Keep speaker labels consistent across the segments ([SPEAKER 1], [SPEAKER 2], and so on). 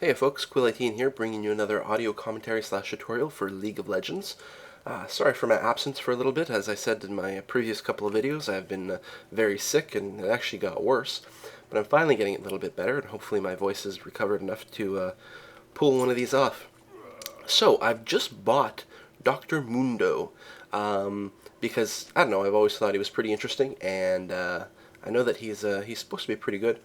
[SPEAKER 1] Hey folks, Quill18 here, bringing you another audio commentary slash tutorial for League of Legends. Sorry for my absence for a little bit. As I said in my previous couple of videos, I've been very sick and it actually got worse. But I'm finally getting a little bit better and hopefully my voice is recovered enough to pull one of these off. So, I've just bought Dr Mundo because, I don't know, I've always thought he was pretty interesting and I know that he's supposed to be pretty good.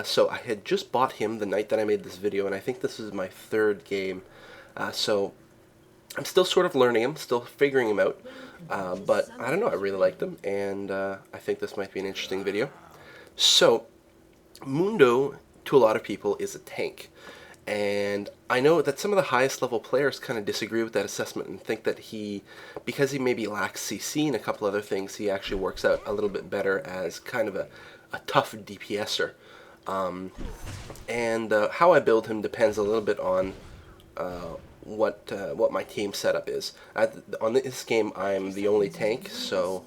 [SPEAKER 1] So I had just bought him the night that I made this video, and I think this is my third game. So I'm still sort of learning him, still figuring him out, but I don't know, I really liked him, and I think this might be an interesting video. So, Mundo, to a lot of people, is a tank. And I know that some of the highest level players kind of disagree with that assessment and think that because he maybe lacks CC and a couple other things, he actually works out a little bit better as kind of a tough DPSer. How I build him depends a little bit on what my team setup is. On this game, I'm the only tank, so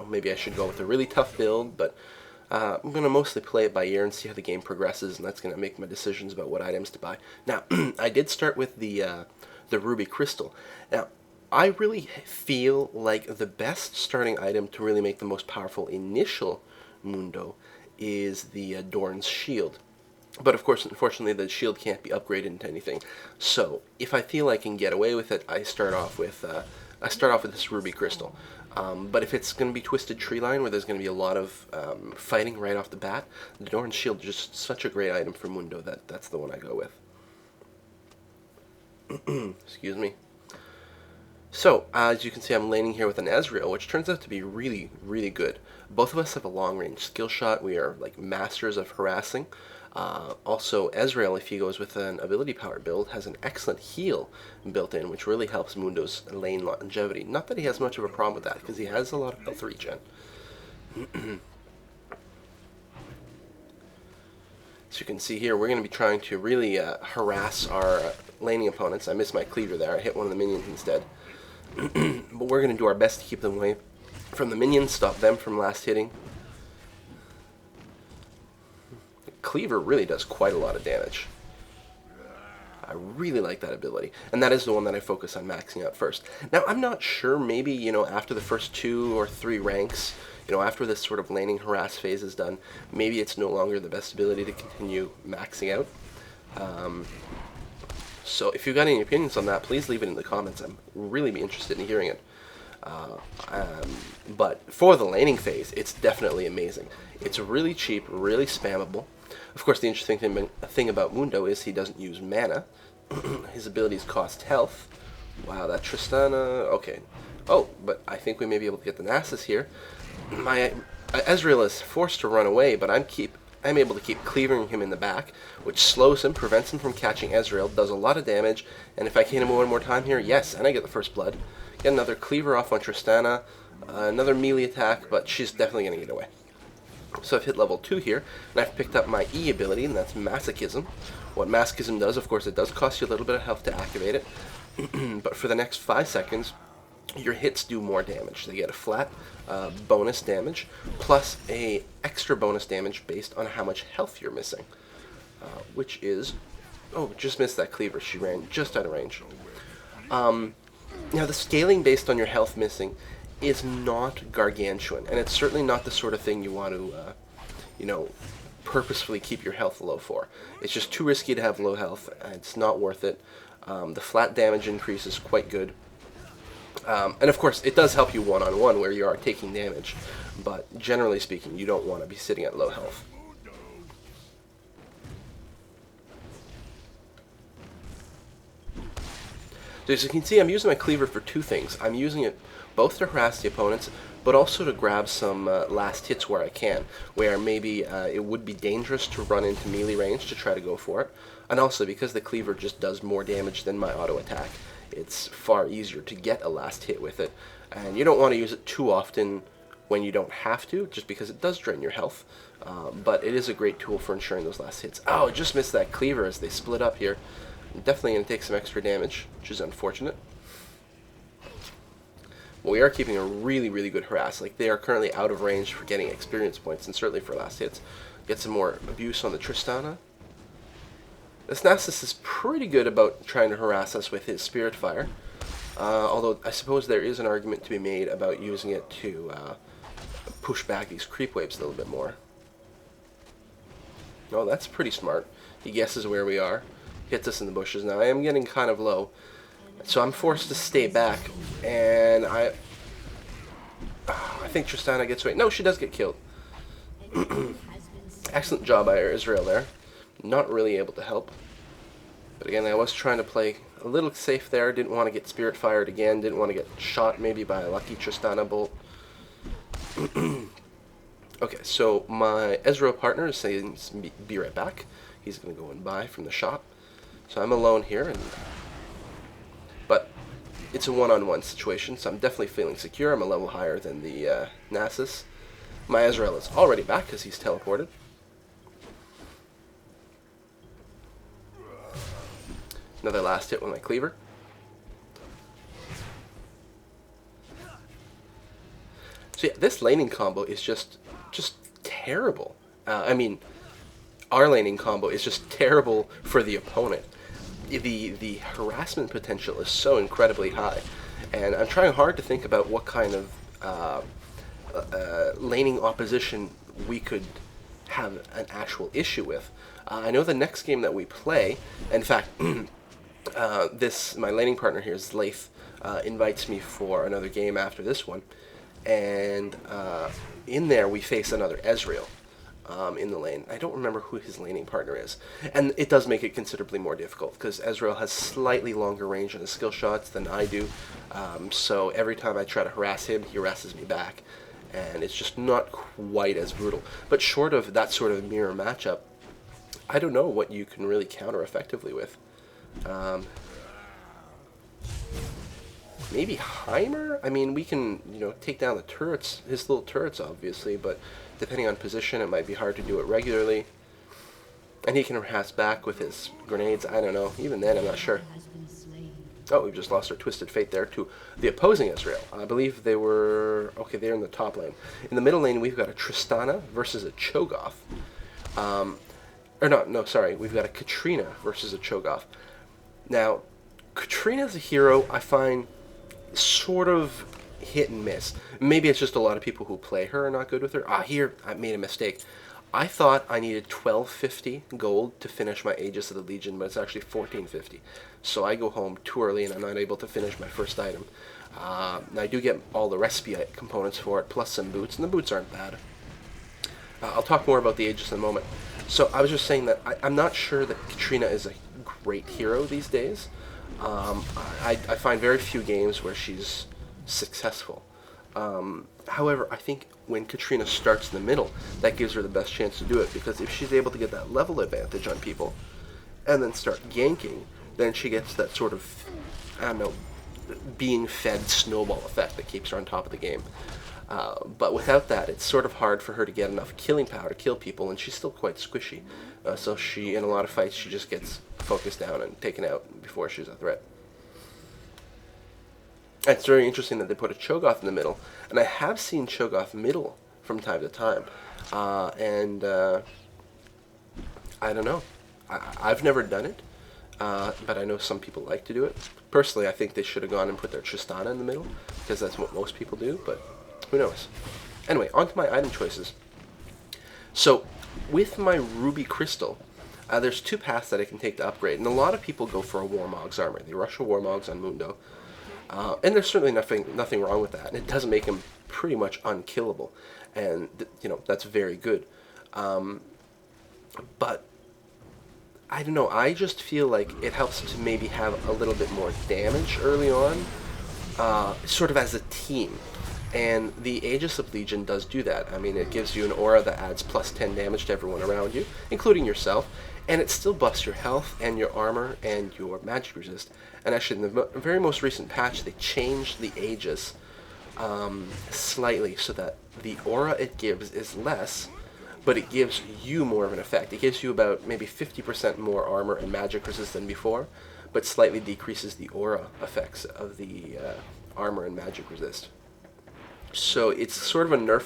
[SPEAKER 1] maybe I should go with a really tough build, but I'm going to mostly play it by ear and see how the game progresses, and that's going to make my decisions about what items to buy. Now, I did start with the Ruby Crystal. Now, I really feel like the best starting item to really make the most powerful initial Mundo is the Dorn's Shield. But of course, unfortunately, the shield can't be upgraded into anything. So, if I feel I can get away with it, I start off with this Ruby Crystal. But if it's going to be Twisted Treeline, where there's going to be a lot of fighting right off the bat, the Dorn's Shield is just such a great item for Mundo that that's the one I go with. Excuse me. So, as you can see, I'm laning here with an Ezreal, which turns out to be really, really good. Both of us have a long-range skill shot. We are, like, masters of harassing. Also, Ezreal, if he goes with an ability power build, has an excellent heal built in, which really helps Mundo's lane longevity. Not that he has much of a problem with that, because he has a lot of health regen. As you can see here, we're going to be trying to really harass our laning opponents. I missed my cleaver there. I hit one of the minions instead. But we're going to do our best to keep them away from the minions, stop them from last hitting. Cleaver really does quite a lot of damage. I really like that ability, and that is the one that I focus on maxing out first. Now, I'm not sure, maybe, after the first 2 or 3 ranks, after this sort of laning harass phase is done, maybe it's no longer the best ability to continue maxing out. So if you've got any opinions on that, please leave it in the comments. I'm really be interested in hearing it. But for the laning phase, it's definitely amazing. It's really cheap, really spammable. Of course, the interesting thing about Mundo is he doesn't use mana. His abilities cost health. Wow, that Tristana... Okay. Oh, but I think we may be able to get the Nasus here. My Ezreal is forced to run away, but I'm able to keep cleaving him in the back, which slows him, prevents him from catching Ezreal, does a lot of damage, and if I can hit him one more time here, yes, and I get the first blood. Get another cleaver off on Tristana, another melee attack, but she's definitely going to get away. So I've hit level 2 here, and I've picked up my E ability, and that's Masochism. What Masochism does, of course, it does cost you a little bit of health to activate it, but for the next 5 seconds, your hits do more damage. They get a flat bonus damage, plus a extra bonus damage based on how much health you're missing, which is... Oh, just missed that cleaver. She ran just out of range. Now, the scaling based on your health missing is not gargantuan, and it's certainly not the sort of thing you want to, purposefully keep your health low for. It's just too risky to have low health, and it's not worth it. The flat damage increase is quite good. And of course, it does help you one-on-one where you are taking damage, but generally speaking, you don't want to be sitting at low health. So as you can see, I'm using my cleaver for 2 things. I'm using it both to harass the opponents, but also to grab some last hits where I can, where maybe it would be dangerous to run into melee range to try to go for it, and also because the cleaver just does more damage than my auto attack. It's far easier to get a last hit with it, and you don't want to use it too often when you don't have to, just because it does drain your health, but it is a great tool for ensuring those last hits. Oh, I just missed that cleaver as they split up here. I'm definitely going to take some extra damage, which is unfortunate. But we are keeping a really, really good harass. Like, they are currently out of range for getting experience points, and certainly for last hits. Get some more abuse on the Tristana. This Nasus is pretty good about trying to harass us with his Spirit Fire. Although I suppose there is an argument to be made about using it to push back these creep waves a little bit more. Oh, that's pretty smart. He guesses where we are, hits us in the bushes. Now I am getting kind of low, so I'm forced to stay back, and I think Tristana gets away. No, she does get killed. Excellent job by Israel there. Not really able to help. But again, I was trying to play a little safe there. Didn't want to get Spirit Fired again. Didn't want to get shot maybe by a lucky Tristana bolt. Okay, so my Ezreal partner is saying be right back. He's going to go and buy from the shop. So I'm alone here, but it's a one-on-one situation, so I'm definitely feeling secure. I'm a level higher than the Nasus. My Ezreal is already back because he's teleported. Another last hit with my cleaver. So yeah, this laning combo is just terrible. I mean, our laning combo is just terrible for the opponent. The harassment potential is so incredibly high, and I'm trying hard to think about what kind of laning opposition we could have an actual issue with. I know the next game that we play, in fact, my laning partner here, Zlaith, invites me for another game after this one, and in there we face another Ezreal in the lane. I don't remember who his laning partner is, and it does make it considerably more difficult because Ezreal has slightly longer range on his skill shots than I do, so every time I try to harass him, he harasses me back, and it's just not quite as brutal. But short of that sort of mirror matchup, I don't know what you can really counter effectively with. Maybe Heimer? I mean, we can, take down the turrets, his little turrets, obviously, but depending on position, it might be hard to do it regularly. And he can harass back with his grenades. I don't know. Even then, I'm not sure. Oh, we've just lost our Twisted Fate there to the opposing Ezreal. I believe they were... Okay, they're in the top lane. In the middle lane, we've got a Tristana versus a Cho'Gath. We've got a Katrina versus a Cho'Gath. Now, Katrina's a hero I find sort of hit and miss. Maybe it's just a lot of people who play her are not good with her. Here, I made a mistake. I thought I needed 1250 gold to finish my Aegis of the Legion, but it's actually 1450. So I go home too early and I'm not able to finish my first item. I do get all the recipe components for it, plus some boots, and the boots aren't bad. I'll talk more about the Aegis in a moment. So I was just saying that I'm not sure that Katrina is a great hero these days. I find very few games where she's successful. However, I think when Katrina starts in the middle, that gives her the best chance to do it, because if she's able to get that level advantage on people and then start ganking, then she gets that sort of, being fed snowball effect that keeps her on top of the game. But without that, it's sort of hard for her to get enough killing power to kill people, and she's still quite squishy. So in a lot of fights, she just gets focused down and taken out before she's a threat. It's very interesting that they put a Cho'Gath in the middle, and I have seen Cho'Gath middle from time to time, and I don't know. I've never done it, but I know some people like to do it. Personally, I think they should have gone and put their Tristana in the middle, because that's what most people do, but who knows. Anyway, on to my item choices. So, with my Ruby Crystal, there's two paths that I can take to upgrade, and a lot of people go for a Warmog's armor. They rush a Warmog's on Mundo, and there's certainly nothing wrong with that, and it does make him pretty much unkillable, and that's very good. But I don't know, I just feel like it helps to maybe have a little bit more damage early on, sort of as a team. And the Aegis of Legion does do that. I mean, it gives you an aura that adds plus 10 damage to everyone around you, including yourself, and it still buffs your health and your armor and your magic resist. And actually, in the very most recent patch, they changed the Aegis slightly so that the aura it gives is less, but it gives you more of an effect. It gives you about maybe 50% more armor and magic resist than before, but slightly decreases the aura effects of the armor and magic resist. So it's sort of a nerf